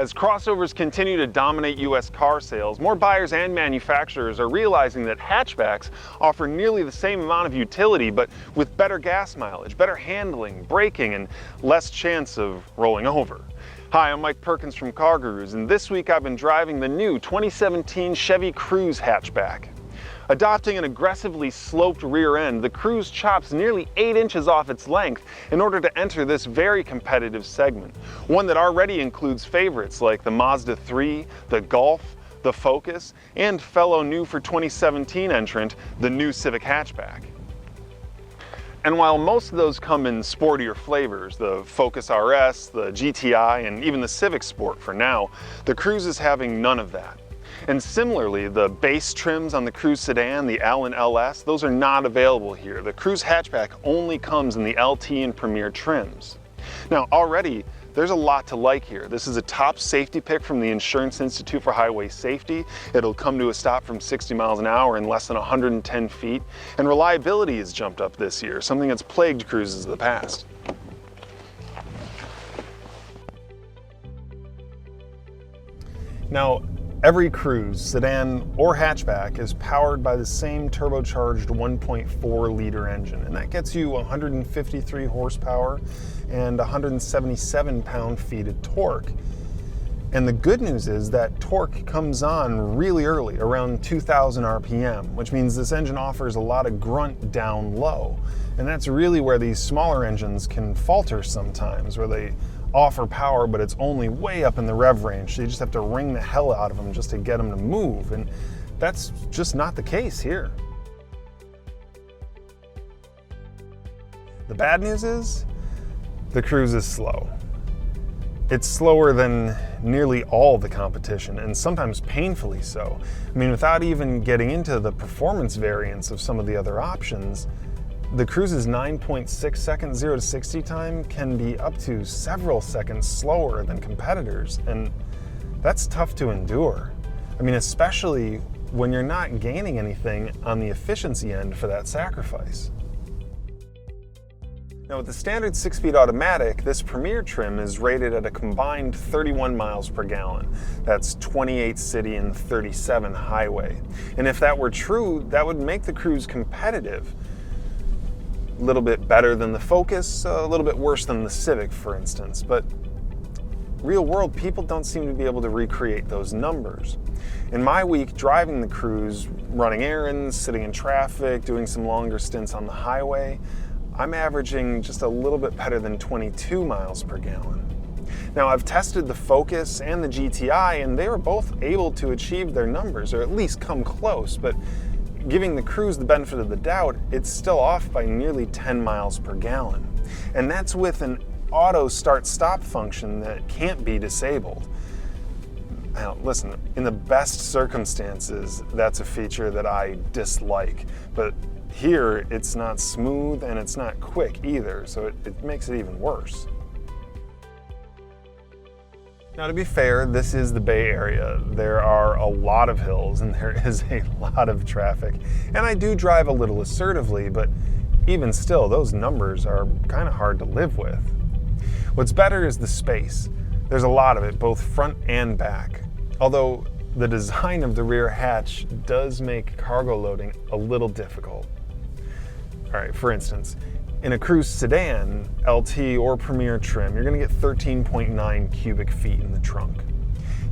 As crossovers continue to dominate U.S. car sales, more buyers and manufacturers are realizing that hatchbacks offer nearly the same amount of utility, but with better gas mileage, better handling, braking, and less chance of rolling over. Hi, I'm Mike Perkins from CarGurus, and this week I've been driving the new 2017 Chevy Cruze hatchback. Adopting an aggressively sloped rear end, the Cruze chops nearly 8 inches off its length in order to enter this very competitive segment, one that already includes favorites like the Mazda 3, the Golf, the Focus, and fellow new for 2017 entrant, the new Civic hatchback. And while most of those come in sportier flavors, the Focus RS, the GTI, and even the Civic Sport for now, the Cruze is having none of that. And similarly, the base trims on the Cruze sedan, the L and LS, those are not available here. The Cruze hatchback only comes in the LT and Premier trims. Now already, there's a lot to like here. This is a top safety pick from the Insurance Institute for Highway Safety. It'll come to a stop from 60 miles an hour in less than 110 feet. And reliability has jumped up this year, something that's plagued Cruzes of the past. Now, every Cruze, sedan, or hatchback is powered by the same turbocharged 1.4 liter engine, and that gets you 153 horsepower and 177 pound-feet of torque. And the good news is that torque comes on really early, around 2,000 RPM, which means this engine offers a lot of grunt down low. And that's really where these smaller engines can falter sometimes, where they offer power, but it's only way up in the rev range, so you just have to wring the hell out of them just to get them to move, and that's just not the case here. The bad news is, the Cruze is slow. It's slower than nearly all the competition, and sometimes painfully so. I mean, without even getting into the performance variants of some of the other options, the Cruze's 9.6 second 0 to 60 time can be up to several seconds slower than competitors, and that's tough to endure. I mean, especially when you're not gaining anything on the efficiency end for that sacrifice. Now, with the standard 6-speed automatic, this Premier trim is rated at a combined 31 miles per gallon. That's 28 city and 37 highway. And if that were true, that would make the Cruze competitive. A little bit better than the Focus, a little bit worse than the Civic, for instance, but real world people don't seem to be able to recreate those numbers. In my week driving the Cruze, running errands, sitting in traffic, doing some longer stints on the highway, I'm averaging just a little bit better than 22 miles per gallon. Now, I've tested the Focus and the GTI, and they were both able to achieve their numbers, or at least come close, but giving the Cruze the benefit of the doubt, it's still off by nearly 10 miles per gallon. And that's with an auto start-stop function that can't be disabled. Now, listen, in the best circumstances, that's a feature that I dislike. But here, it's not smooth and it's not quick either, so it makes it even worse. Now, to be fair, this is the Bay Area. There are a lot of hills and there is a lot of traffic. And I do drive a little assertively, but even still, those numbers are kind of hard to live with. What's better is the space. There's a lot of it, both front and back. Although the design of the rear hatch does make cargo loading a little difficult. All right, for instance, in a Cruze sedan, LT or Premier trim, you're going to get 13.9 cubic feet in the trunk.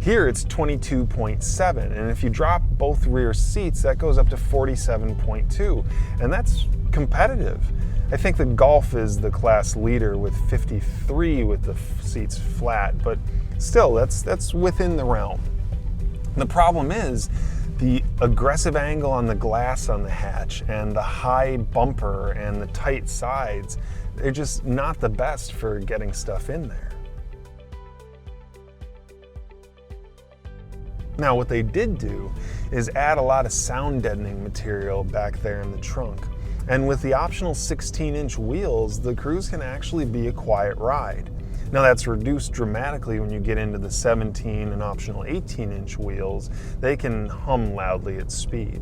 Here it's 22.7, and if you drop both rear seats, that goes up to 47.2, and that's competitive. I think the Golf is the class leader with 53 with the seats flat, but still, that's within the realm. The problem is, the aggressive angle on the glass on the hatch and the high bumper and the tight sides, they're just not the best for getting stuff in there. Now, what they did do is add a lot of sound deadening material back there in the trunk. And with the optional 16-inch wheels, the Cruze can actually be a quiet ride. Now, that's reduced dramatically when you get into the 17 and optional 18-inch wheels. They can hum loudly at speed.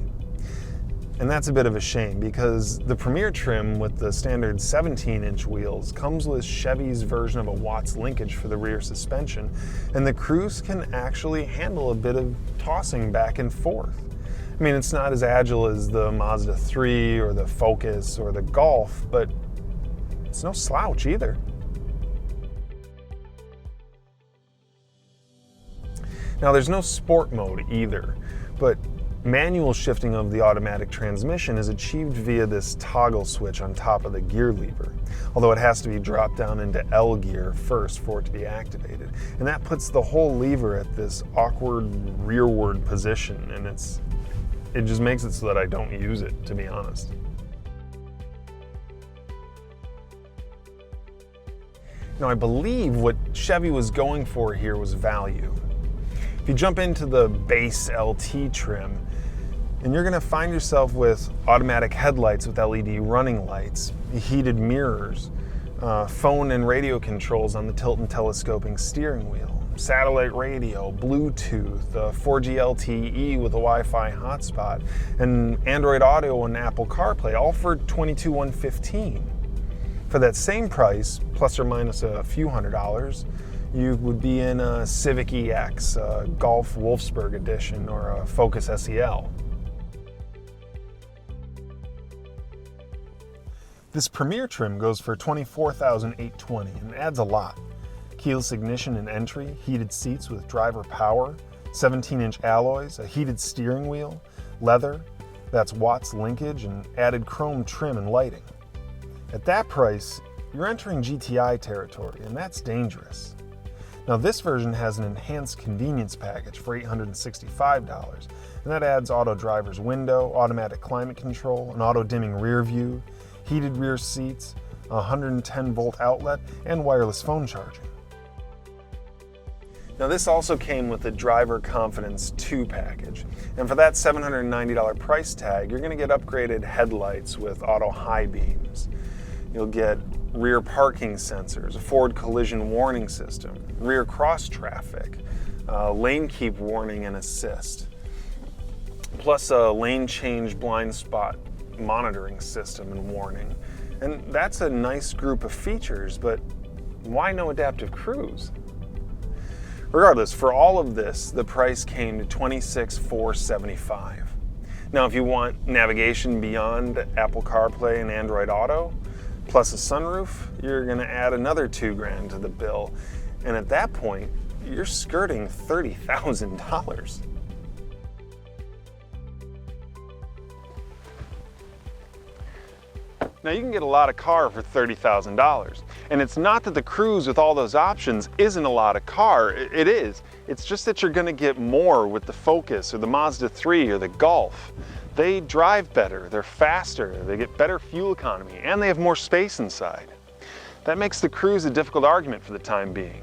And that's a bit of a shame because the Premier trim with the standard 17-inch wheels comes with Chevy's version of a Watts linkage for the rear suspension, and the Cruze can actually handle a bit of tossing back and forth. I mean, it's not as agile as the Mazda 3 or the Focus or the Golf, but it's no slouch either. Now, there's no sport mode either, but manual shifting of the automatic transmission is achieved via this toggle switch on top of the gear lever, although it has to be dropped down into L gear first for it to be activated. And that puts the whole lever at this awkward rearward position, and it just makes it so that I don't use it, to be honest. Now, I believe what Chevy was going for here was value. If you jump into the base LT trim, and you're gonna find yourself with automatic headlights with LED running lights, heated mirrors, phone and radio controls on the tilt and telescoping steering wheel, satellite radio, Bluetooth, 4G LTE with a Wi-Fi hotspot, and Android Auto and Apple CarPlay, all for $22,115. For that same price, plus or minus a few $100s, you would be in a Civic EX, a Golf Wolfsburg Edition, or a Focus SEL. This Premier trim goes for $24,820 and adds a lot. Keyless ignition and entry, heated seats with driver power, 17-inch alloys, a heated steering wheel, leather, that's Watts linkage, and added chrome trim and lighting. At that price, you're entering GTI territory, and that's dangerous. Now, this version has an enhanced convenience package for $865, and that adds auto driver's window, automatic climate control, an auto dimming rear view, heated rear seats, a 110-volt outlet, and wireless phone charging. Now, this also came with the Driver Confidence 2 package, and for that $790 price tag, you're going to get upgraded headlights with auto high beams. You'll get rear parking sensors, a forward collision warning system, rear cross traffic, lane keep warning and assist, plus a lane change blind spot monitoring system and warning. And that's a nice group of features, but why no adaptive cruise? Regardless, for all of this, the price came to $26,475. Now, if you want navigation beyond Apple CarPlay and Android Auto, plus a sunroof, you're gonna add another $2,000 to the bill. And at that point, you're skirting $30,000. Now, you can get a lot of car for $30,000. And it's not that the Cruze with all those options isn't a lot of car. It is. It's just that you're gonna get more with the Focus or the Mazda 3 or the Golf. They drive better, they're faster, they get better fuel economy, and they have more space inside. That makes the Cruze a difficult argument for the time being.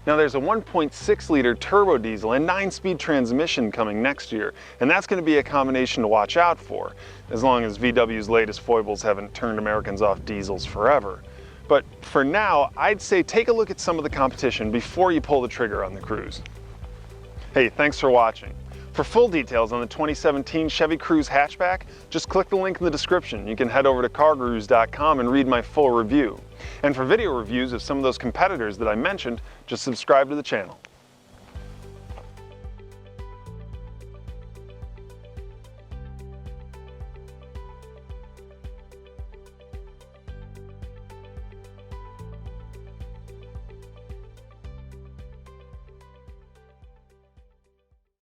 Now, there's a 1.6-liter turbo diesel and 9-speed transmission coming next year, and that's going to be a combination to watch out for, as long as VW's latest foibles haven't turned Americans off diesels forever. But for now, I'd say take a look at some of the competition before you pull the trigger on the Cruze. Hey, thanks for watching. For full details on the 2017 Chevy Cruze hatchback, just click the link in the description. You can head over to CarGurus.com and read my full review. And for video reviews of some of those competitors that I mentioned, just subscribe to the channel.